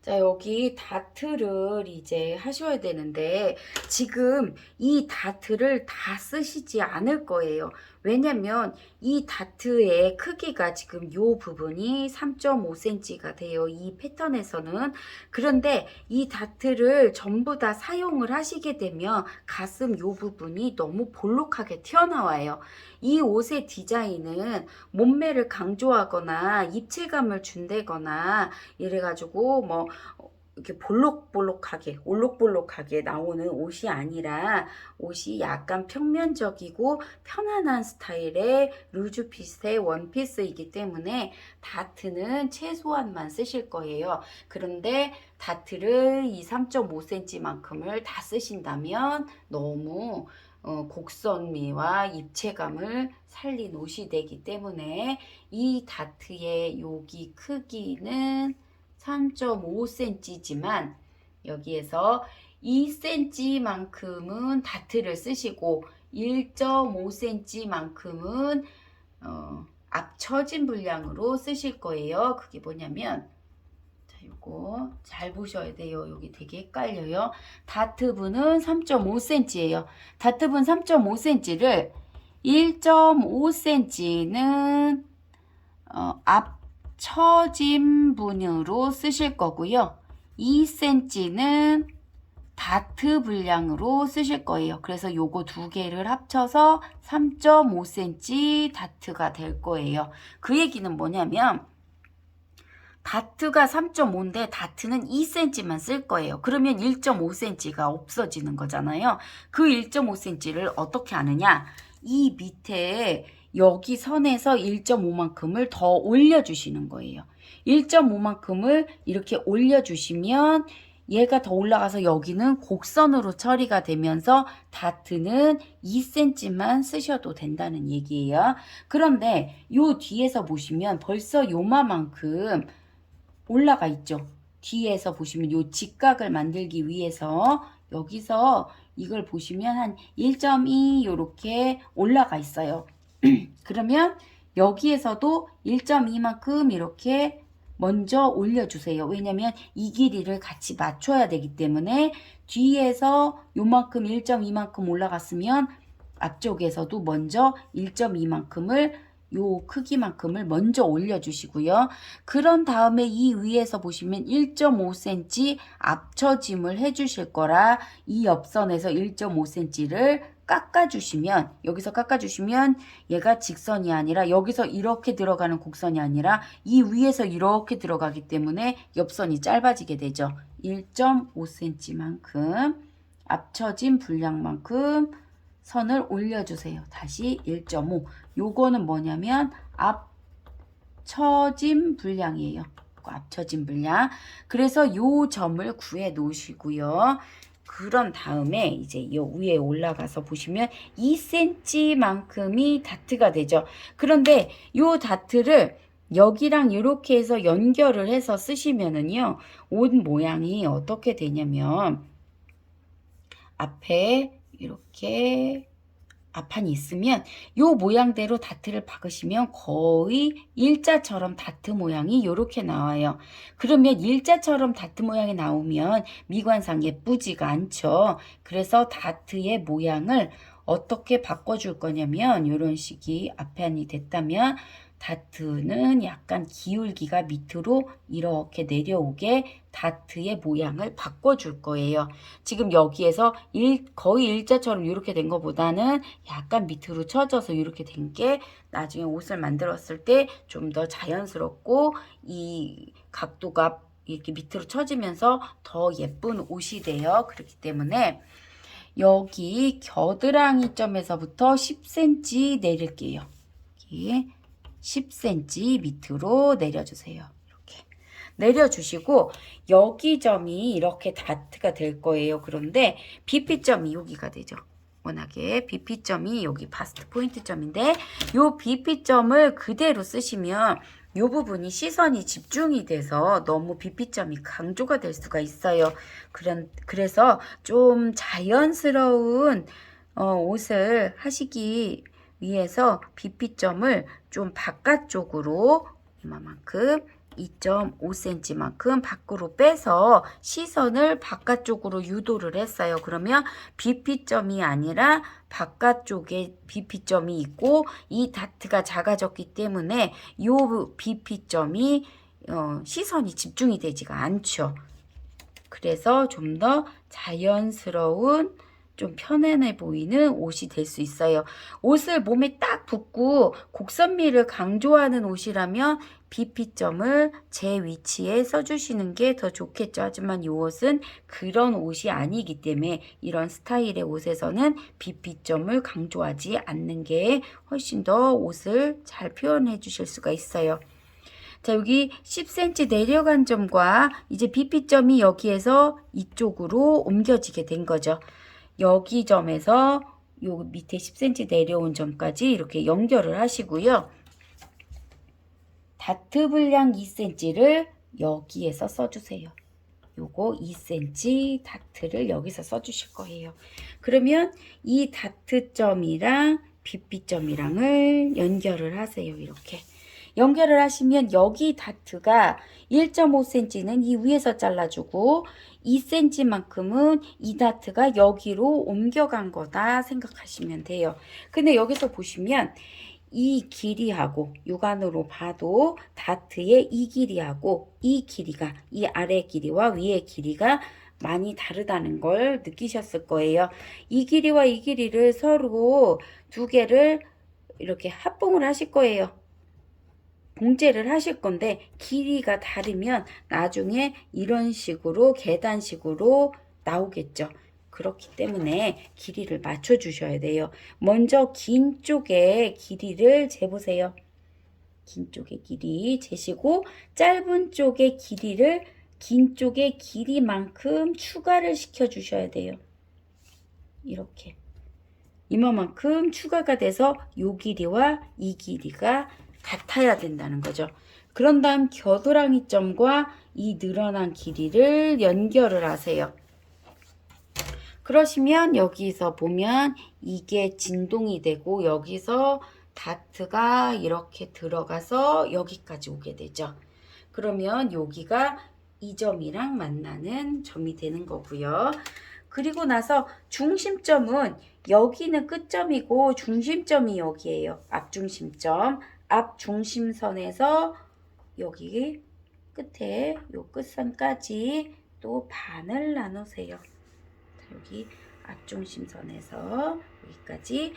자, 여기 다트를 이제 하셔야 되는데, 지금 이 다트를 다 쓰시지 않을 거예요. 왜냐면 이 다트의 크기가 지금 요 부분이 3.5cm가 돼요. 이 패턴에서는. 그런데 이 다트를 전부 다 사용을 하시게 되면 가슴 요 부분이 너무 볼록하게 튀어나와요. 이 옷의 디자인은 몸매를 강조하거나 입체감을 준다거나 이래가지고 뭐 이렇게 볼록볼록하게 올록볼록하게 나오는 옷이 아니라 옷이 약간 평면적이고 편안한 스타일의 루즈핏의 원피스이기 때문에 다트는 최소한만 쓰실 거예요. 그런데 다트를 이 3.5cm만큼을 다 쓰신다면 너무 곡선미와 입체감을 살린 옷이 되기 때문에 이 다트의 여기 크기는 3.5cm지만 여기에서 2cm만큼은 다트를 쓰시고 1.5cm만큼은 앞처진 분량으로 쓰실 거예요. 그게 뭐냐면 자, 요거 잘 보셔야 돼요. 여기 되게 헷갈려요. 다트분은 3.5cm예요. 다트분 3.5cm를 1.5cm는 앞처진 분으로 쓰실 거고요. 2cm는 다트 분량으로 쓰실 거예요. 그래서 요거 두 개를 합쳐서 3.5cm 다트가 될 거예요. 그 얘기는 뭐냐면 다트가 3.5인데 다트는 2cm만 쓸 거예요. 그러면 1.5cm가 없어지는 거잖아요. 그 1.5cm를 어떻게 하느냐? 이 밑에 여기 선에서 1.5만큼을 더 올려주시는 거예요. 1.5만큼을 이렇게 올려주시면 얘가 더 올라가서 여기는 곡선으로 처리가 되면서 다트는 2cm만 쓰셔도 된다는 얘기예요. 그런데 요 뒤에서 보시면 벌써 요마만큼 올라가 있죠. 뒤에서 보시면 요 직각을 만들기 위해서 여기서 이걸 보시면 한 1.2 요렇게 올라가 있어요. 그러면 여기에서도 1.2만큼 이렇게 먼저 올려주세요. 왜냐면 이 길이를 같이 맞춰야 되기 때문에 뒤에서 요만큼 1.2만큼 올라갔으면 앞쪽에서도 먼저 1.2만큼을 요 크기만큼을 먼저 올려주시고요. 그런 다음에 이 위에서 보시면 1.5cm 앞처짐을 해주실 거라 이 옆선에서 1.5cm를 깎아주시면 여기서 깎아주시면 얘가 직선이 아니라 여기서 이렇게 들어가는 곡선이 아니라 이 위에서 이렇게 들어가기 때문에 옆선이 짧아지게 되죠. 1.5cm만큼 앞처짐 분량만큼 선을 올려주세요. 다시 1.5. 요거는 뭐냐면 앞처짐 분량이에요. 앞처짐 분량. 그래서 요 점을 구해 놓으시고요. 그런 다음에 이제 요 위에 올라가서 보시면 2cm만큼이 다트가 되죠. 그런데 요 다트를 여기랑 이렇게 해서 연결을 해서 쓰시면은요. 옷 모양이 어떻게 되냐면 앞에 이렇게 앞판이 있으면 요 모양대로 다트를 박으시면 거의 일자처럼 다트 모양이 이렇게 나와요. 그러면 일자처럼 다트 모양이 나오면 미관상 예쁘지가 않죠. 그래서 다트의 모양을 어떻게 바꿔줄 거냐면 이런 식이 앞판이 됐다면 다트는 약간 기울기가 밑으로 이렇게 내려오게 다트의 모양을 바꿔줄 거예요. 지금 여기에서 거의 일자처럼 이렇게 된 것보다는 약간 밑으로 쳐져서 이렇게 된 게 나중에 옷을 만들었을 때 좀 더 자연스럽고 이 각도가 이렇게 밑으로 쳐지면서 더 예쁜 옷이 돼요. 그렇기 때문에 여기 겨드랑이 점에서부터 10cm 내릴게요. 여기 10cm 밑으로 내려주세요. 이렇게 내려주시고 여기 점이 이렇게 다트가 될 거예요. 그런데 BP점이 여기가 되죠. 워낙에 BP점이 여기 바스트 포인트 점인데 요 BP점을 그대로 쓰시면 요 부분이 시선이 집중이 돼서 너무 BP점이 강조가 될 수가 있어요. 그래서 좀 자연스러운 옷을 하시기 위해서 BP점을 좀 바깥쪽으로 이만큼 2.5cm만큼 밖으로 빼서 시선을 바깥쪽으로 유도를 했어요. 그러면 BP점이 아니라 바깥쪽에 BP점이 있고 이 다트가 작아졌기 때문에 이 BP점이 시선이 집중이 되지가 않죠. 그래서 좀 더 자연스러운 좀 편안해 보이는 옷이 될 수 있어요. 옷을 몸에 딱 붙고 곡선미를 강조하는 옷이라면 BP점을 제 위치에 써주시는 게 더 좋겠죠. 하지만 이 옷은 그런 옷이 아니기 때문에 이런 스타일의 옷에서는 BP점을 강조하지 않는 게 훨씬 더 옷을 잘 표현해 주실 수가 있어요. 자, 여기 10cm 내려간 점과 이제 BP점이 여기에서 이쪽으로 옮겨지게 된 거죠. 여기 점에서 요 밑에 10cm 내려온 점까지 이렇게 연결을 하시고요. 다트 분량 2cm를 여기에서 써주세요. 요거 2cm 다트를 여기서 써주실 거예요. 그러면 이 다트점이랑 BP점이랑을 연결을 하세요. 이렇게. 연결을 하시면 여기 다트가 1.5cm는 이 위에서 잘라주고 2cm만큼은 이 다트가 여기로 옮겨간 거다 생각하시면 돼요. 근데 여기서 보시면 이 길이하고 육안으로 봐도 다트의 이 길이하고 이 길이가 이 아래 길이와 위의 길이가 많이 다르다는 걸 느끼셨을 거예요. 이 길이와 이 길이를 서로 두 개를 이렇게 합봉을 하실 거예요. 봉제를 하실 건데 길이가 다르면 나중에 이런 식으로 계단식으로 나오겠죠. 그렇기 때문에 길이를 맞춰 주셔야 돼요. 먼저 긴 쪽의 길이를 재보세요. 긴 쪽의 길이 재시고 짧은 쪽의 길이를 긴 쪽의 길이만큼 추가를 시켜 주셔야 돼요. 이렇게 이만큼 추가가 돼서 이 길이와 이 길이가 같아야 된다는 거죠. 그런 다음 겨드랑이 점과 이 늘어난 길이를 연결을 하세요. 그러시면 여기서 보면 이게 진동이 되고 여기서 다트가 이렇게 들어가서 여기까지 오게 되죠. 그러면 여기가 이 점이랑 만나는 점이 되는 거고요. 그리고 나서 중심점은 여기는 끝점이고 중심점이 여기에요. 앞중심점. 앞중심선에서 여기 끝에 요 끝선까지 또 반을 나누세요. 여기 앞중심선에서 여기까지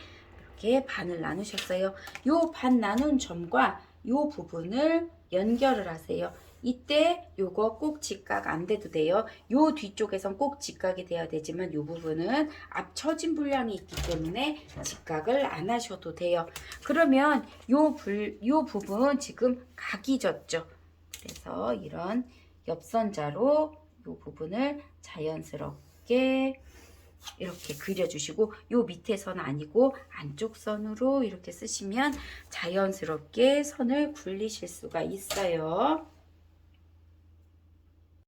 이렇게 반을 나누셨어요. 요 반 나눈 점과 요 부분을 연결을 하세요. 이때 요거 꼭 직각 안 돼도 돼요. 요 뒤쪽에선 꼭 직각이 돼야 되지만 요 부분은 앞처진 분량이 있기 때문에 직각을 안 하셔도 돼요. 그러면 요 부분 지금 각이 졌죠. 그래서 이런 옆선자로 요 부분을 자연스럽게 이렇게 그려주시고 요 밑에 선 아니고 안쪽 선으로 이렇게 쓰시면 자연스럽게 선을 굴리실 수가 있어요.